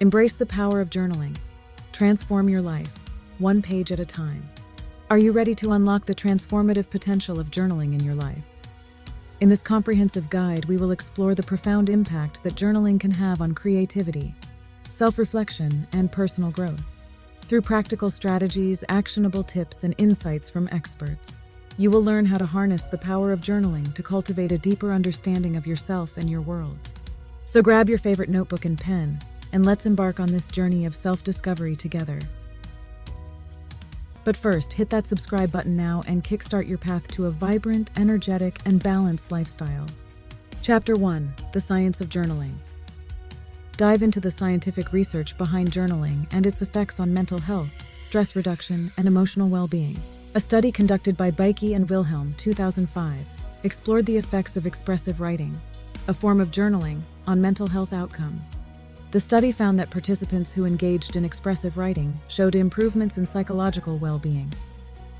Embrace the power of journaling. Transform your life, one page at a time. Are you ready to unlock the transformative potential of journaling in your life? In this comprehensive guide, we will explore the profound impact that journaling can have on creativity, self-reflection, and personal growth. Through practical strategies, actionable tips, and insights from experts, you will learn how to harness the power of journaling to cultivate a deeper understanding of yourself and your world. So grab your favorite notebook and pen, and let's embark on this journey of self-discovery together. But first, hit that subscribe button now and kickstart your path to a vibrant, energetic, and balanced lifestyle. Chapter 1: The Science of Journaling. Dive into the scientific research behind journaling and its effects on mental health, stress reduction, and emotional well-being. A study conducted by Beike and Wilhelm, 2005, explored the effects of expressive writing, a form of journaling, on mental health outcomes. The study found that participants who engaged in expressive writing showed improvements in psychological well-being,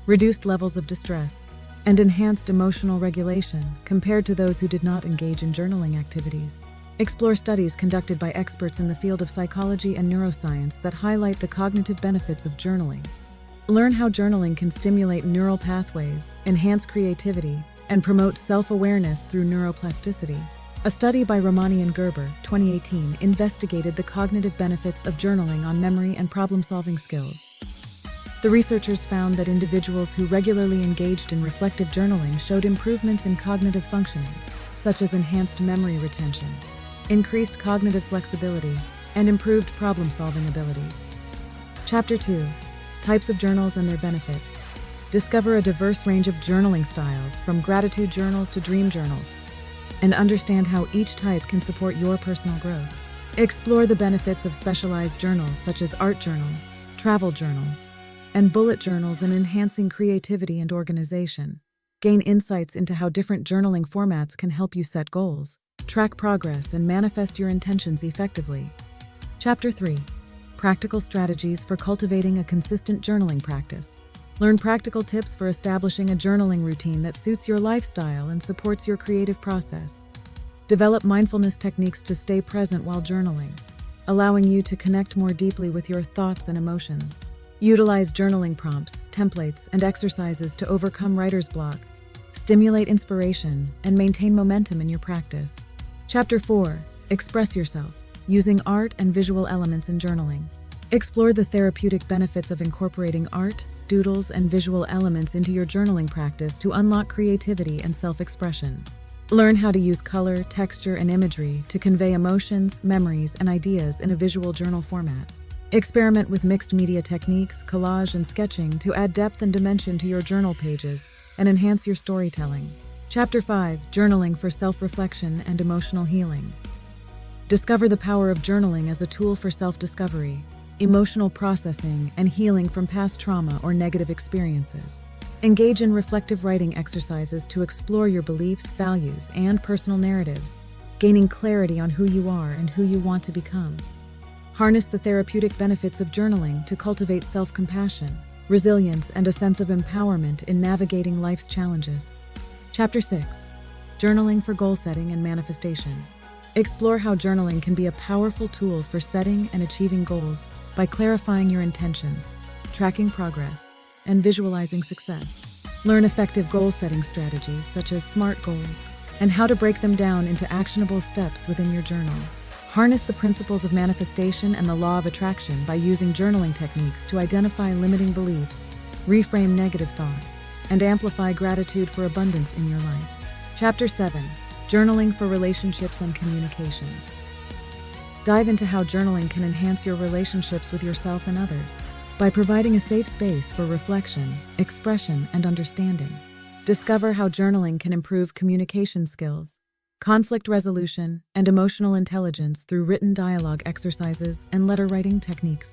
reduced levels of distress, and enhanced emotional regulation compared to those who did not engage in journaling activities. Explore studies conducted by experts in the field of psychology and neuroscience that highlight the cognitive benefits of journaling. Learn how journaling can stimulate neural pathways, enhance creativity, and promote self-awareness through neuroplasticity. A study by Romani and Gerber, 2018, investigated the cognitive benefits of journaling on memory and problem-solving skills. The researchers found that individuals who regularly engaged in reflective journaling showed improvements in cognitive functioning, such as enhanced memory retention, increased cognitive flexibility, and improved problem-solving abilities. Chapter 2: Types of journals and their benefits. Discover a diverse range of journaling styles, from gratitude journals to dream journals, and understand how each type can support your personal growth. Explore the benefits of specialized journals such as art journals, travel journals, and bullet journals in enhancing creativity and organization. Gain insights into how different journaling formats can help you set goals, track progress, and manifest your intentions effectively. Chapter 3: Practical strategies for cultivating a consistent journaling practice. Learn practical tips for establishing a journaling routine that suits your lifestyle and supports your creative process. Develop mindfulness techniques to stay present while journaling, allowing you to connect more deeply with your thoughts and emotions. Utilize journaling prompts, templates, and exercises to overcome writer's block, stimulate inspiration, and maintain momentum in your practice. Chapter 4: Express yourself, using art and visual elements in journaling. Explore the therapeutic benefits of incorporating art, doodles, and visual elements into your journaling practice to unlock creativity and self-expression. Learn how to use color, texture, and imagery to convey emotions, memories, and ideas in a visual journal format. Experiment with mixed media techniques, collage, and sketching to add depth and dimension to your journal pages and enhance your storytelling. Chapter 5: Journaling for self-reflection and emotional healing. Discover the power of journaling as a tool for self-discovery, emotional processing, and healing from past trauma or negative experiences. Engage in reflective writing exercises to explore your beliefs, values, and personal narratives, gaining clarity on who you are and who you want to become. Harness the therapeutic benefits of journaling to cultivate self-compassion, resilience, and a sense of empowerment in navigating life's challenges. Chapter 6: Journaling for goal setting and manifestation. Explore how journaling can be a powerful tool for setting and achieving goals by clarifying your intentions, tracking progress, and visualizing success. Learn effective goal-setting strategies such as SMART goals and how to break them down into actionable steps within your journal. Harness the principles of manifestation and the law of attraction by using journaling techniques to identify limiting beliefs, reframe negative thoughts, and amplify gratitude for abundance in your life. Chapter 7: Journaling for relationships and communication. Dive into how journaling can enhance your relationships with yourself and others by providing a safe space for reflection, expression, and understanding. Discover how journaling can improve communication skills, conflict resolution, and emotional intelligence through written dialogue exercises and letter writing techniques.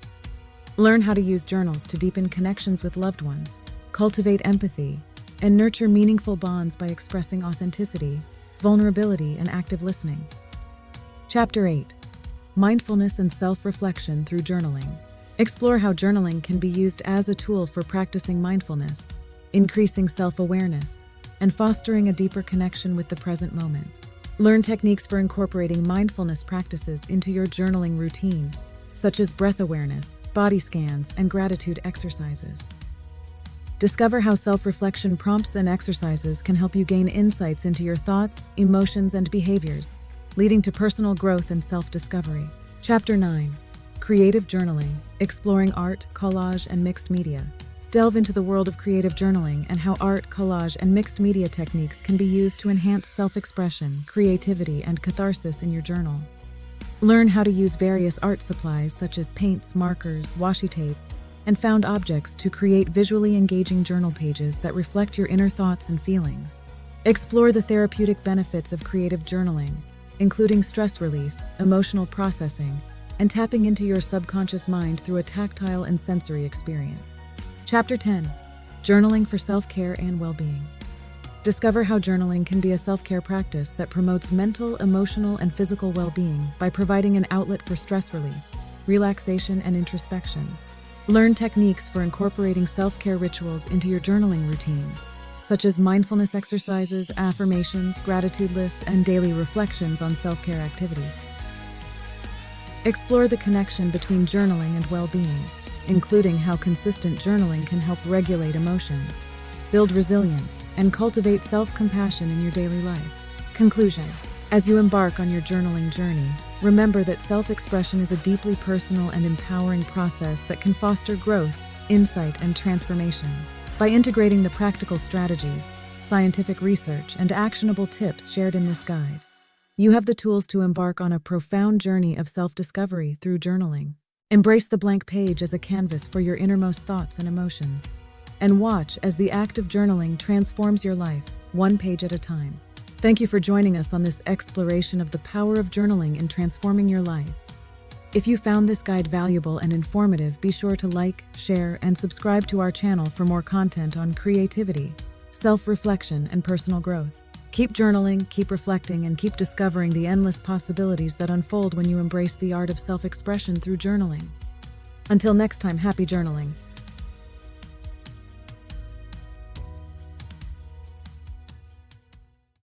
Learn how to use journals to deepen connections with loved ones, cultivate empathy, and nurture meaningful bonds by expressing authenticity, vulnerability, and active listening. Chapter 8: Mindfulness and self-reflection through journaling. Explore how journaling can be used as a tool for practicing mindfulness, increasing self-awareness, and fostering a deeper connection with the present moment. Learn techniques for incorporating mindfulness practices into your journaling routine, such as breath awareness, body scans, and gratitude exercises. Discover how self-reflection prompts and exercises can help you gain insights into your thoughts, emotions, and behaviors, leading to personal growth and self-discovery. Chapter 9. Creative Journaling, Exploring Art, Collage, and Mixed Media. Delve into the world of creative journaling and how art, collage, and mixed media techniques can be used to enhance self-expression, creativity, and catharsis in your journal. Learn how to use various art supplies such as paints, markers, washi tape, and found objects to create visually engaging journal pages that reflect your inner thoughts and feelings. Explore the therapeutic benefits of creative journaling, including stress relief, emotional processing, and tapping into your subconscious mind through a tactile and sensory experience. Chapter 10. Journaling for Self-Care and Well-Being. Discover how journaling can be a self-care practice that promotes mental, emotional, and physical well-being by providing an outlet for stress relief, relaxation, and introspection. Learn techniques for incorporating self-care rituals into your journaling routine, such as mindfulness exercises, affirmations, gratitude lists, and daily reflections on self-care activities. Explore the connection between journaling and well-being, including how consistent journaling can help regulate emotions, build resilience, and cultivate self-compassion in your daily life. Conclusion. As you embark on your journaling journey, remember that self-expression is a deeply personal and empowering process that can foster growth, insight, and transformation. By integrating the practical strategies, scientific research, and actionable tips shared in this guide, you have the tools to embark on a profound journey of self-discovery through journaling. Embrace the blank page as a canvas for your innermost thoughts and emotions, and watch as the act of journaling transforms your life, one page at a time. Thank you for joining us on this exploration of the power of journaling in transforming your life. If you found this guide valuable and informative, be sure to like, share, and subscribe to our channel for more content on creativity, self-reflection, and personal growth. Keep journaling, keep reflecting, and keep discovering the endless possibilities that unfold when you embrace the art of self-expression through journaling. Until next time, happy journaling.